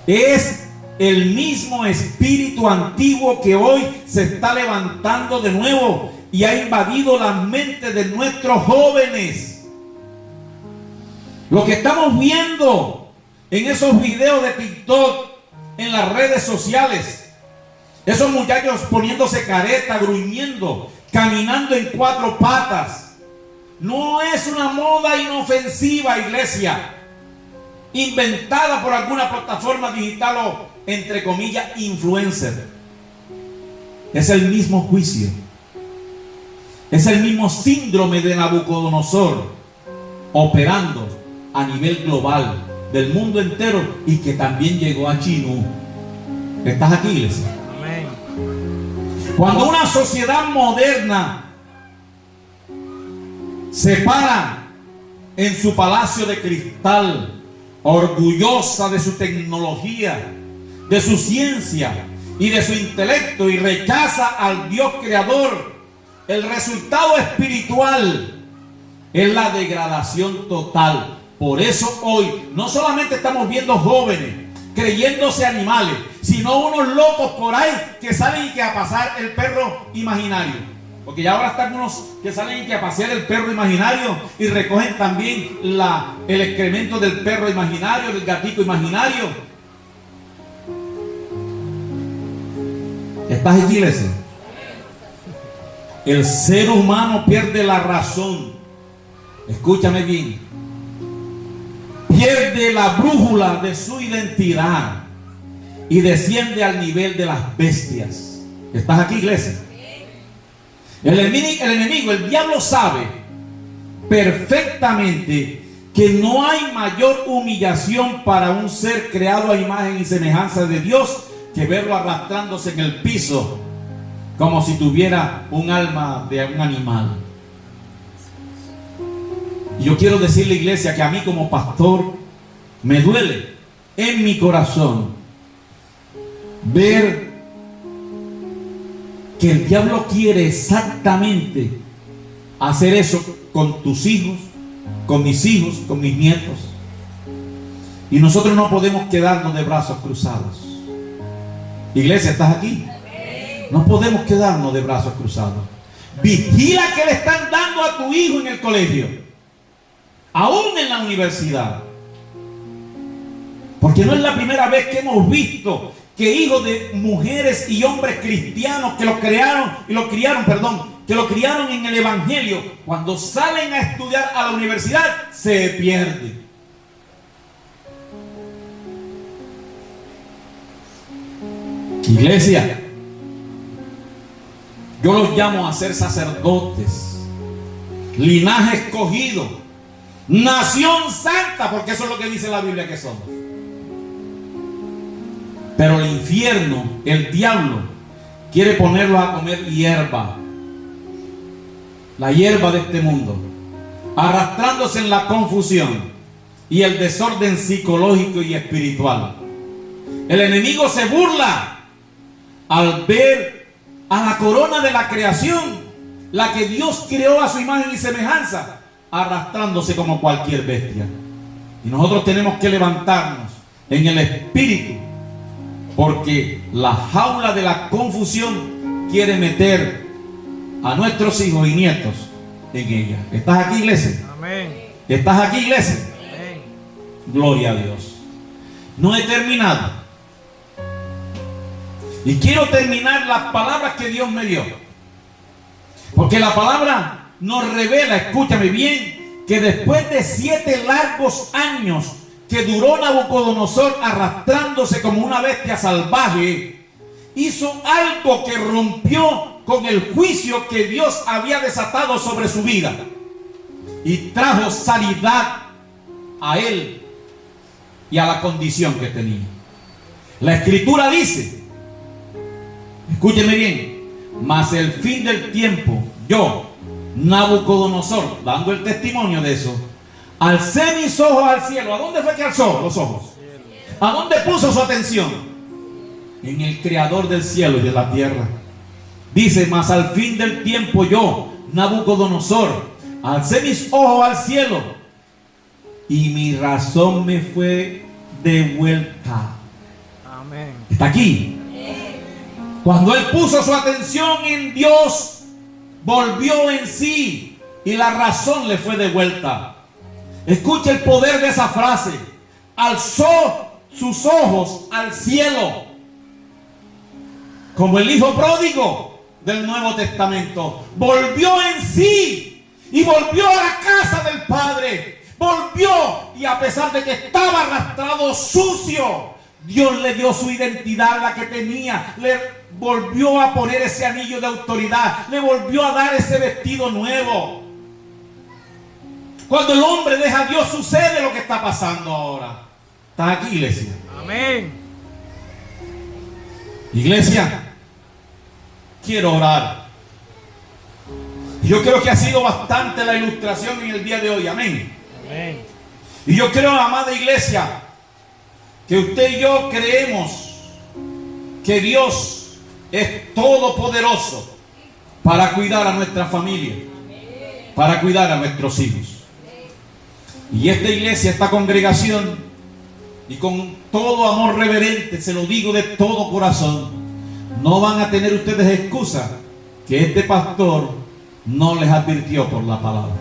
Es el mismo espíritu antiguo que hoy se está levantando de nuevo y ha invadido las mentes de nuestros jóvenes. Lo que estamos viendo en esos videos de TikTok, en las redes sociales, esos muchachos poniéndose careta, gruñendo, caminando en cuatro patas, no es una moda inofensiva, iglesia, inventada por alguna plataforma digital o, entre comillas, influencer. Es el mismo juicio, es el mismo síndrome de Nabucodonosor operando a nivel global del mundo entero, y que también llegó a Chinú. ¿Estás aquí, iglesia? Amén. Cuando una sociedad moderna se para en su palacio de cristal, orgullosa de su tecnología, de su ciencia y de su intelecto, y rechaza al Dios creador, el resultado espiritual es la degradación total. Por eso hoy no solamente estamos viendo jóvenes creyéndose animales, sino unos locos por ahí que salen y que a pasar el perro imaginario. Porque ya ahora están unos que salen y que a pasear el perro imaginario y recogen también el excremento del perro imaginario, del gatito imaginario. ¿Estás aquí, iglesia? El ser humano pierde la razón. Escúchame bien. Pierde la brújula de su identidad y desciende al nivel de las bestias. ¿Estás aquí, iglesia? El enemigo, el diablo, sabe perfectamente que no hay mayor humillación para un ser creado a imagen y semejanza de Dios que verlo arrastrándose en el piso como si tuviera un alma de un animal. Y yo quiero decirle, iglesia, que a mí como pastor me duele en mi corazón ver que el diablo quiere exactamente hacer eso con tus hijos, con mis hijos, con mis nietos. Y nosotros no podemos quedarnos de brazos cruzados. Iglesia, ¿estás aquí? No podemos quedarnos de brazos cruzados. Vigila que le están dando a tu hijo en el colegio, aún en la universidad. Porque no es la primera vez que hemos visto que hijos de mujeres y hombres cristianos que lo criaron en el evangelio, cuando salen a estudiar a la universidad, se pierden. Iglesia, yo los llamo a ser sacerdotes, linaje escogido, nación santa, porque eso es lo que dice la Biblia que somos. Pero el infierno, el diablo, quiere ponerlos a comer hierba, la hierba de este mundo, arrastrándose en la confusión y el desorden psicológico y espiritual. El enemigo se burla al ver a la corona de la creación, la que Dios creó a su imagen y semejanza, arrastrándose como cualquier bestia. Y nosotros tenemos que levantarnos en el espíritu, porque la jaula de la confusión quiere meter a nuestros hijos y nietos en ella. ¿Estás aquí, iglesia? Amén. ¿Estás aquí, iglesia? Amén. Gloria a Dios. No he terminado. Y quiero terminar las palabras que Dios me dio. Porque la palabra nos revela, escúchame bien, que después de 7 largos años que duró Nabucodonosor arrastrándose como una bestia salvaje, hizo algo que rompió con el juicio que Dios había desatado sobre su vida y trajo sanidad a él y a la condición que tenía. La escritura dice, escúcheme bien, mas el fin del tiempo, yo, Nabucodonosor, dando el testimonio de eso, alcé mis ojos al cielo. ¿A dónde fue que alzó los ojos? ¿A dónde puso su atención? En el creador del cielo y de la tierra. Dice, mas al fin del tiempo yo, Nabucodonosor, alcé mis ojos al cielo y mi razón me fue devuelta. Amén. ¿Está aquí? Cuando él puso su atención en Dios, volvió en sí y la razón le fue devuelta. Escucha el poder de esa frase. Alzó sus ojos al cielo, como el hijo pródigo del Nuevo Testamento. Volvió en sí y volvió a la casa del Padre. Volvió, y a pesar de que estaba arrastrado sucio, Dios le dio su identidad, la que tenía. Le volvió a poner ese anillo de autoridad. Le volvió a dar ese vestido nuevo. Cuando el hombre deja a Dios, sucede lo que está pasando ahora. ¿Estás aquí, iglesia? Amén. Iglesia, quiero orar. Yo creo que ha sido bastante la ilustración en el día de hoy. Amén. Amén. Y yo creo, amada iglesia, que usted y yo creemos que Dios es todopoderoso para cuidar a nuestra familia, para cuidar a nuestros hijos. Y esta iglesia, esta congregación, y con todo amor reverente, se lo digo de todo corazón, no van a tener ustedes excusa que este pastor no les advirtió por la palabra.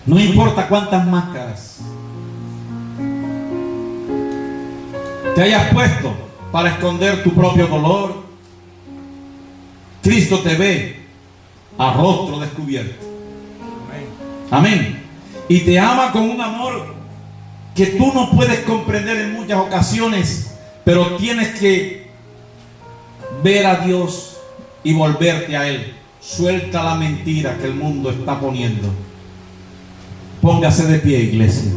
No importa cuántas máscaras te hayas puesto para esconder tu propio dolor, Cristo te ve a rostro descubierto. Amén. Y te ama con un amor que tú no puedes comprender en muchas ocasiones, pero tienes que ver a Dios y volverte a Él. Suelta la mentira que el mundo está poniendo. Póngase de pie, iglesia.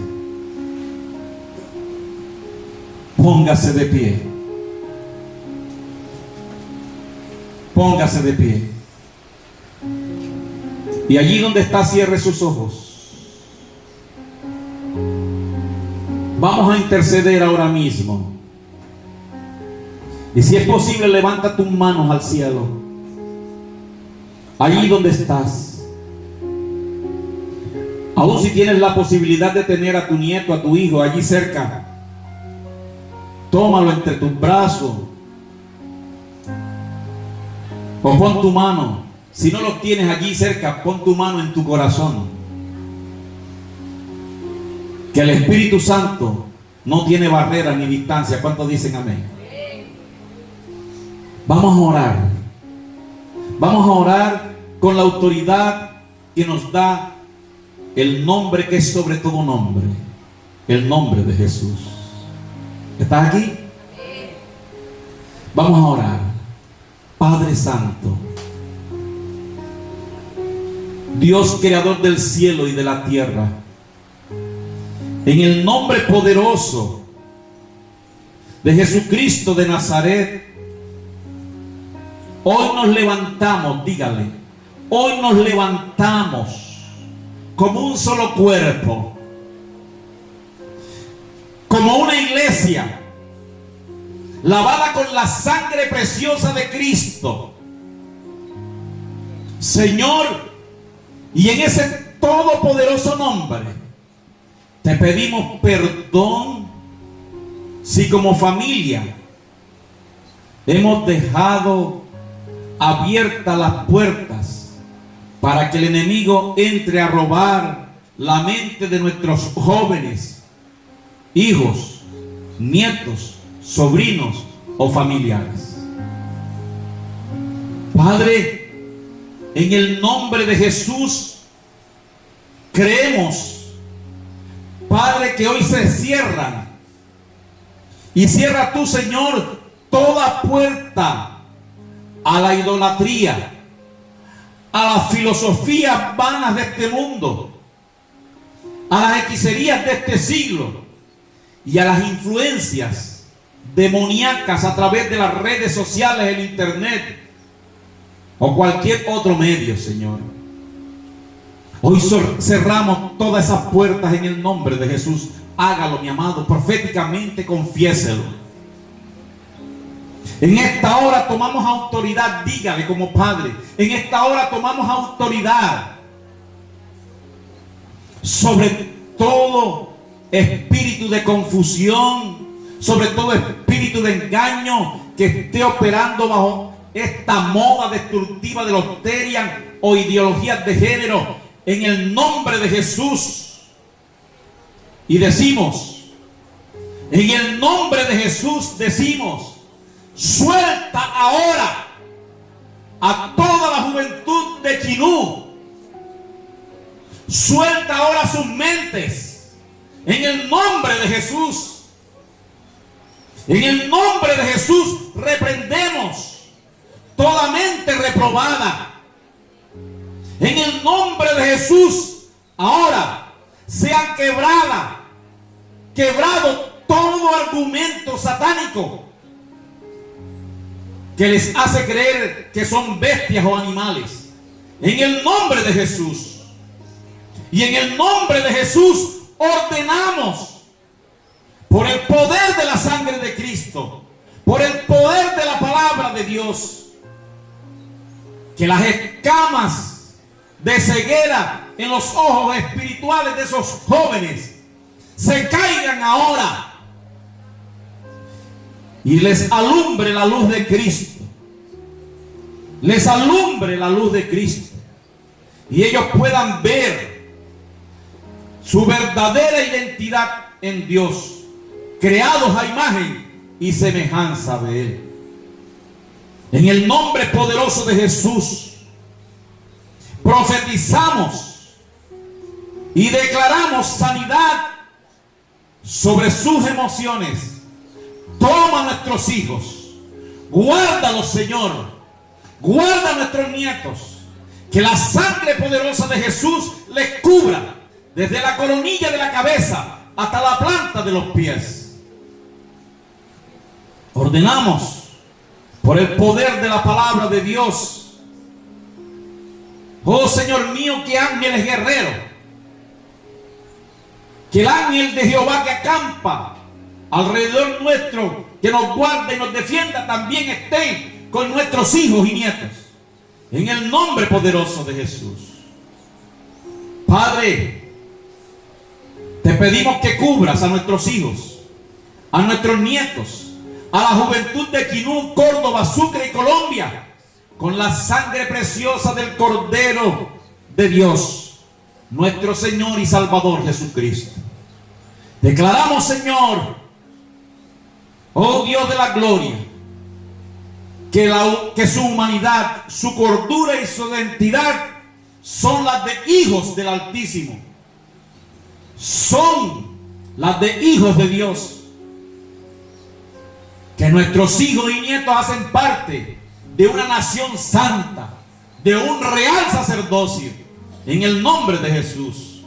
Póngase de pie. Póngase de pie. Y allí donde está, cierre sus ojos. Vamos a interceder ahora mismo. Y si es posible, levanta tus manos al cielo. Allí donde estás. Aún si tienes la posibilidad de tener a tu nieto, a tu hijo allí cerca, tómalo entre tus brazos O pon tu mano, si no lo tienes allí cerca, pon tu mano en tu corazón. Que el Espíritu Santo no tiene barreras ni distancia. ¿Cuántos dicen amén? Vamos a orar. Vamos a orar con la autoridad que nos da el nombre que es sobre todo nombre. El nombre de Jesús. ¿Estás aquí? Vamos a orar. Padre Santo, Dios creador del cielo y de la tierra, en el nombre poderoso de Jesucristo de Nazaret, hoy nos levantamos, dígale, hoy nos levantamos como un solo cuerpo, como una iglesia lavada con la sangre preciosa de Cristo, Señor, y en ese todopoderoso nombre te pedimos perdón si como familia hemos dejado abiertas las puertas para que el enemigo entre a robar la mente de nuestros jóvenes, hijos, nietos, sobrinos o familiares. Padre, en el nombre de Jesús creemos, Padre, que hoy se cierran y cierra tú, Señor, toda puerta a la idolatría, a las filosofías vanas de este mundo, a las hechicerías de este siglo y a las influencias demoníacas a través de las redes sociales, el internet o cualquier otro medio, Señor. Hoy cerramos todas esas puertas en el nombre de Jesús. Hágalo, mi amado, proféticamente confiéselo. En esta hora tomamos autoridad, dígale como padre, en esta hora tomamos autoridad sobre todo espíritu de confusión, sobre todo espíritu de engaño que esté operando bajo esta moda destructiva de los terian o ideologías de género, en el nombre de Jesús. Y decimos, en el nombre de Jesús decimos, suelta ahora a toda la juventud de Chinú, suelta ahora sus mentes, en el nombre de Jesús. En el nombre de Jesús reprendemos toda mente reprobada. En el nombre de Jesús ahora sea quebrado todo argumento satánico que les hace creer que son bestias o animales. En el nombre de Jesús. Y en el nombre de Jesús ordenamos, por el poder de la sangre de Cristo, por el poder de la palabra de Dios, que las escamas de ceguera en los ojos espirituales de esos jóvenes se caigan ahora y les alumbre la luz de Cristo. Les alumbre la luz de Cristo y ellos puedan ver su verdadera identidad en Dios, creados a imagen y semejanza de Él. En el nombre poderoso de Jesús profetizamos y declaramos sanidad sobre sus emociones. Toma a nuestros hijos, guárdalos, Señor, guarda a nuestros nietos, que la sangre poderosa de Jesús les cubra desde la coronilla de la cabeza hasta la planta de los pies. Ordenamos por el poder de la palabra de Dios, oh Señor mío, que ángeles guerreros, que el ángel de Jehová que acampa alrededor nuestro, que nos guarda y nos defienda, también estén con nuestros hijos y nietos, en el nombre poderoso de Jesús. Padre, te pedimos que cubras a nuestros hijos, a nuestros nietos, a la juventud de Quinú, Córdoba, Sucre y Colombia, con la sangre preciosa del Cordero de Dios, nuestro Señor y Salvador Jesucristo. Declaramos, Señor, oh Dios de la gloria, que su humanidad, su cordura y su identidad son las de hijos del Altísimo. Son las de hijos de Dios. Que nuestros hijos y nietos hacen parte de una nación santa, de un real sacerdocio, en el nombre de Jesús.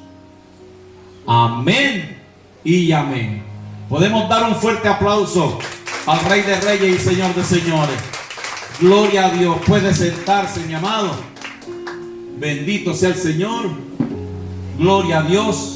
Amén y amén. Podemos dar un fuerte aplauso al Rey de Reyes y Señor de Señores. Gloria a Dios. Puede sentarse, mi amado. Bendito sea el Señor. Gloria a Dios.